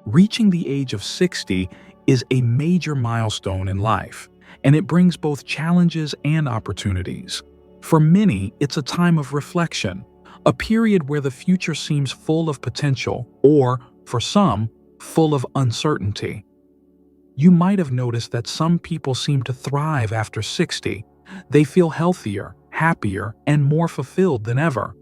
Reaching the age of 60 is a major milestone in life, and it brings both challenges and opportunities. For many, it's a time of reflection, a period where the future seems full of potential, or, for some, full of uncertainty. You might have noticed that some people seem to thrive after 60. They feel healthier, happier, and more fulfilled than ever.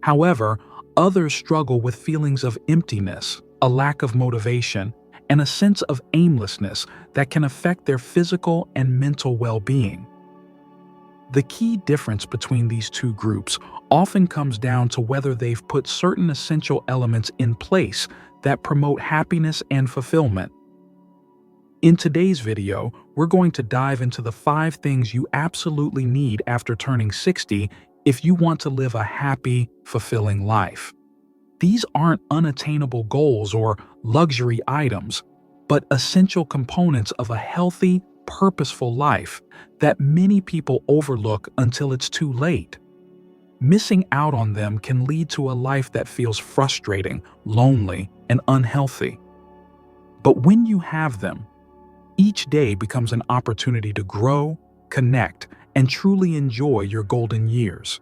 However, others struggle with feelings of emptiness, a lack of motivation, and a sense of aimlessness that can affect their physical and mental well-being. The key difference between these two groups often comes down to whether they've put certain essential elements in place that promote happiness and fulfillment. In today's video, we're going to dive into the 5 things you absolutely need after turning 60 if you want to live a happy, fulfilling life. These aren't unattainable goals or luxury items, but essential components of a healthy, purposeful life that many people overlook until it's too late. Missing out on them can lead to a life that feels frustrating, lonely, and unhealthy. But when you have them, each day becomes an opportunity to grow, connect, and truly enjoy your golden years.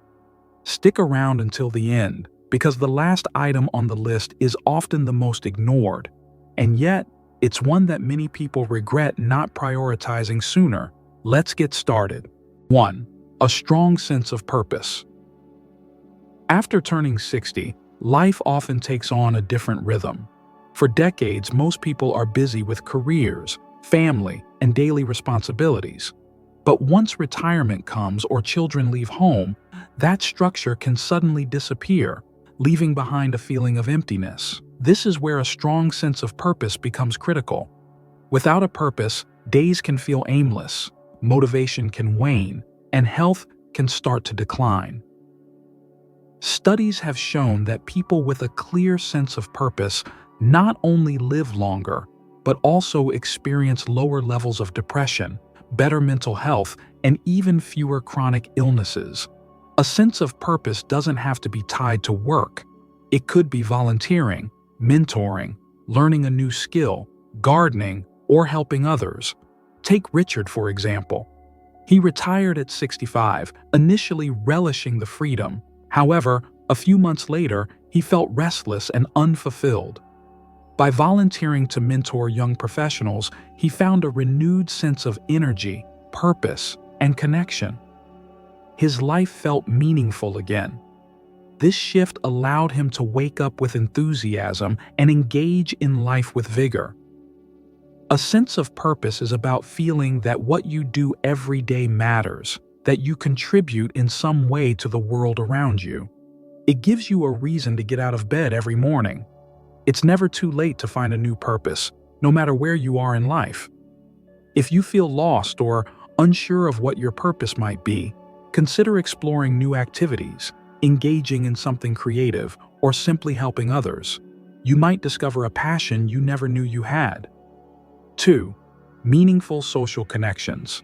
Stick around until the end, because the last item on the list is often the most ignored, and yet it's one that many people regret not prioritizing sooner. Let's get started. 1. A strong sense of purpose. After turning 60, life often takes on a different rhythm. For decades, most people are busy with careers, family, and daily responsibilities. But once retirement comes or children leave home, that structure can suddenly disappear, leaving behind a feeling of emptiness. This is where a strong sense of purpose becomes critical. Without a purpose, days can feel aimless, motivation can wane, and health can start to decline. Studies have shown that people with a clear sense of purpose not only live longer, but also experience lower levels of depression, better mental health, and even fewer chronic illnesses. A sense of purpose doesn't have to be tied to work. It could be volunteering, mentoring, learning a new skill, gardening, or helping others. Take Richard, for example. He retired at 65, initially relishing the freedom. However, a few months later, he felt restless and unfulfilled. By volunteering to mentor young professionals, he found a renewed sense of energy, purpose, and connection. His life felt meaningful again. This shift allowed him to wake up with enthusiasm and engage in life with vigor. A sense of purpose is about feeling that what you do every day matters, that you contribute in some way to the world around you. It gives you a reason to get out of bed every morning. It's never too late to find a new purpose, no matter where you are in life. If you feel lost or unsure of what your purpose might be, consider exploring new activities, engaging in something creative, or simply helping others. You might discover a passion you never knew you had. 2. Meaningful social connections.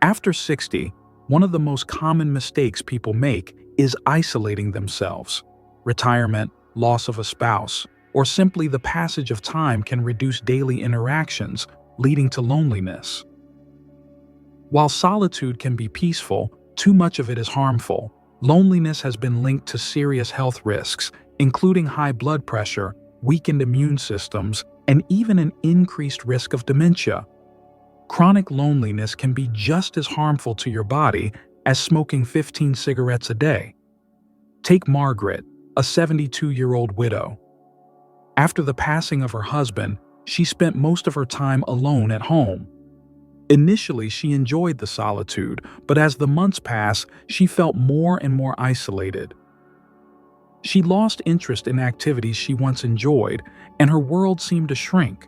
After 60, one of the most common mistakes people make is isolating themselves. Retirement, loss of a spouse, or simply the passage of time can reduce daily interactions, leading to loneliness. While solitude can be peaceful, too much of it is harmful. Loneliness has been linked to serious health risks, including high blood pressure, weakened immune systems, and even an increased risk of dementia. Chronic loneliness can be just as harmful to your body as smoking 15 cigarettes a day. Take Margaret, a 72-year-old widow. After the passing of her husband, she spent most of her time alone at home. Initially, she enjoyed the solitude, but as the months passed, she felt more and more isolated. She lost interest in activities she once enjoyed, and her world seemed to shrink.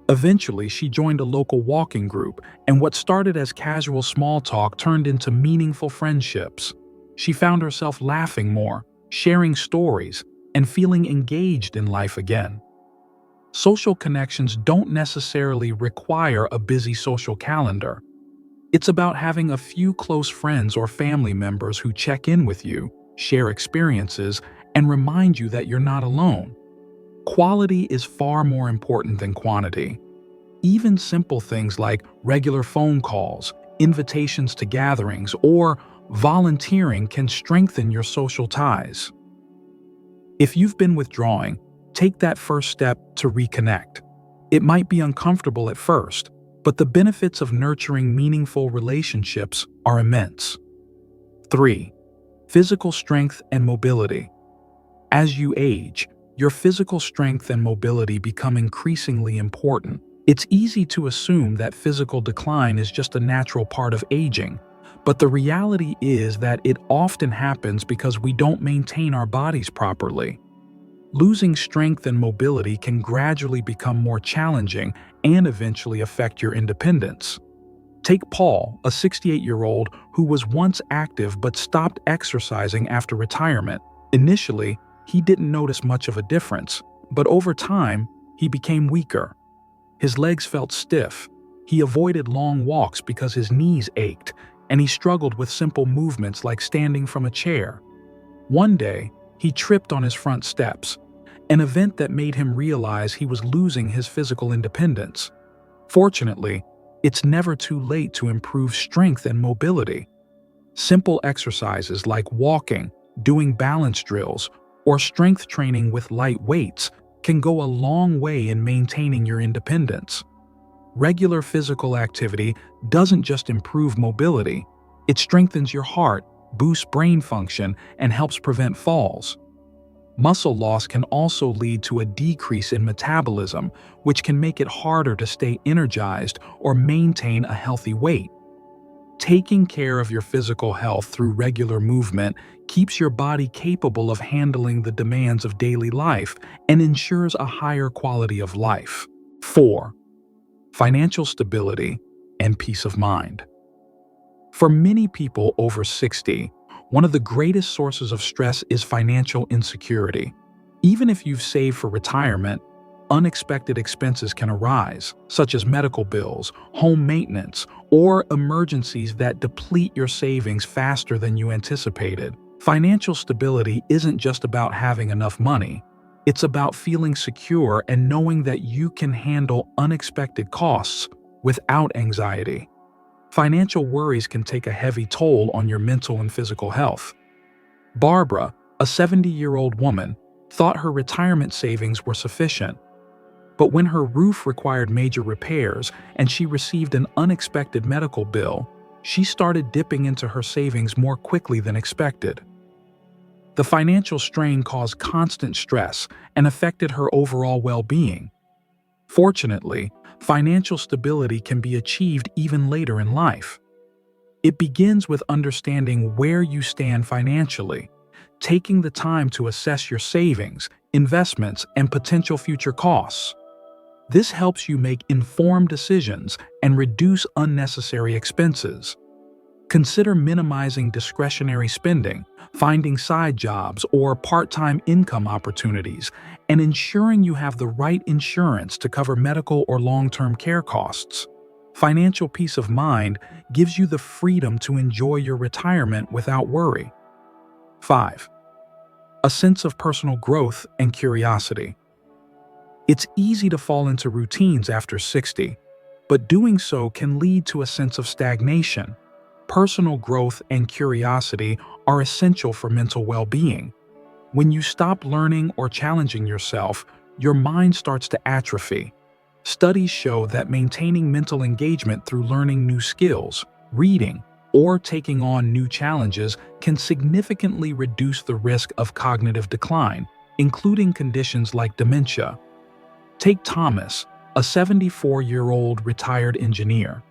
Eventually, she joined a local walking group, and what started as casual small talk turned into meaningful friendships. She found herself laughing more, sharing stories, and feeling engaged in life again. Social connections don't necessarily require a busy social calendar. It's about having a few close friends or family members who check in with you, share experiences, and remind you that you're not alone. Quality is far more important than quantity. Even simple things like regular phone calls, invitations to gatherings, or volunteering can strengthen your social ties. If you've been withdrawing, take that first step to reconnect. It might be uncomfortable at first, but the benefits of nurturing meaningful relationships are immense. 3. Physical strength and mobility. As you age, your physical strength and mobility become increasingly important. It's easy to assume that physical decline is just a natural part of aging, but the reality is that it often happens because we don't maintain our bodies properly. Losing strength and mobility can gradually become more challenging and eventually affect your independence. Take Paul, a 68-year-old who was once active but stopped exercising after retirement. Initially, he didn't notice much of a difference, but over time, he became weaker. His legs felt stiff, he avoided long walks because his knees ached, and he struggled with simple movements like standing from a chair. One day, he tripped on his front steps, an event that made him realize he was losing his physical independence. Fortunately, it's never too late to improve strength and mobility. Simple exercises like walking, doing balance drills, or strength training with light weights can go a long way in maintaining your independence. Regular physical activity doesn't just improve mobility, it strengthens your heart, boosts brain function, and helps prevent falls. Muscle loss can also lead to a decrease in metabolism, which can make it harder to stay energized or maintain a healthy weight. Taking care of your physical health through regular movement keeps your body capable of handling the demands of daily life and ensures a higher quality of life. 4. Financial stability and peace of mind. For many people over 60, one of the greatest sources of stress is financial insecurity. Even if you've saved for retirement, unexpected expenses can arise, such as medical bills, home maintenance, or emergencies that deplete your savings faster than you anticipated. Financial stability isn't just about having enough money. It's about feeling secure and knowing that you can handle unexpected costs without anxiety. Financial worries can take a heavy toll on your mental and physical health. Barbara, a 70-year-old woman, thought her retirement savings were sufficient. But when her roof required major repairs and she received an unexpected medical bill, she started dipping into her savings more quickly than expected. The financial strain caused constant stress and affected her overall well-being. Fortunately, financial stability can be achieved even later in life. It begins with understanding where you stand financially, taking the time to assess your savings, investments, and potential future costs. This helps you make informed decisions and reduce unnecessary expenses. Consider minimizing discretionary spending, finding side jobs or part-time income opportunities, and ensuring you have the right insurance to cover medical or long-term care costs. Financial peace of mind gives you the freedom to enjoy your retirement without worry. 5. A sense of personal growth and curiosity. It's easy to fall into routines after 60, but doing so can lead to a sense of stagnation. Personal growth and curiosity are essential for mental well-being. When you stop learning or challenging yourself, your mind starts to atrophy. Studies show that maintaining mental engagement through learning new skills, reading, or taking on new challenges can significantly reduce the risk of cognitive decline, including conditions like dementia. Take Thomas, a 74-year-old retired engineer.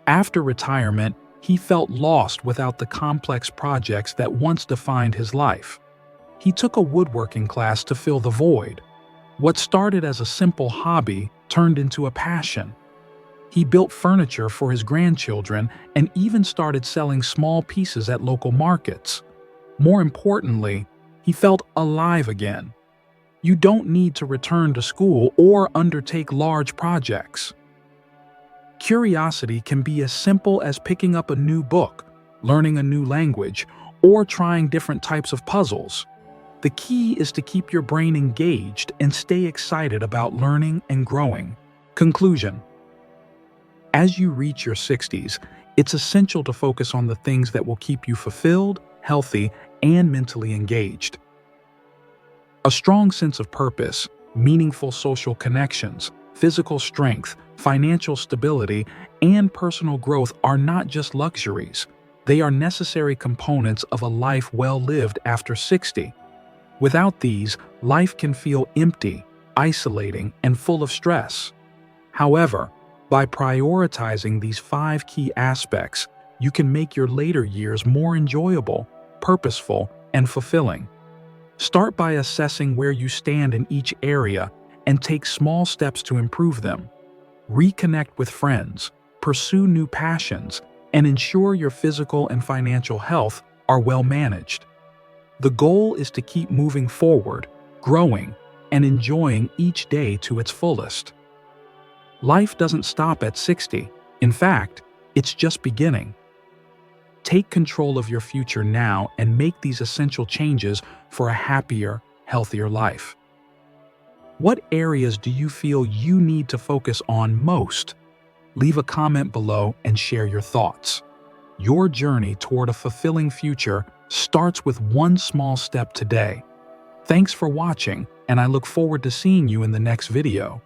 After retirement, he felt lost without the complex projects that once defined his life. He took a woodworking class to fill the void. What started as a simple hobby turned into a passion. He built furniture for his grandchildren and even started selling small pieces at local markets. More importantly, he felt alive again. You don't need to return to school or undertake large projects. Curiosity can be as simple as picking up a new book, learning a new language, or trying different types of puzzles. The key is to keep your brain engaged and stay excited about learning and growing. Conclusion: as you reach your 60s, it's essential to focus on the things that will keep you fulfilled, healthy, and mentally engaged. A strong sense of purpose, meaningful social connections, physical strength, financial stability, and personal growth are not just luxuries. They are necessary components of a life well lived after 60. Without these, life can feel empty, isolating, and full of stress. However, by prioritizing these 5 key aspects, you can make your later years more enjoyable, purposeful, and fulfilling. Start by assessing where you stand in each area and take small steps to improve them. Reconnect with friends, pursue new passions, and ensure your physical and financial health are well managed. The goal is to keep moving forward, growing, and enjoying each day to its fullest. Life doesn't stop at 60. In fact, it's just beginning. Take control of your future now and make these essential changes for a happier, healthier life. What areas do you feel you need to focus on most? Leave a comment below and share your thoughts. Your journey toward a fulfilling future starts with one small step today. Thanks for watching, and I look forward to seeing you in the next video.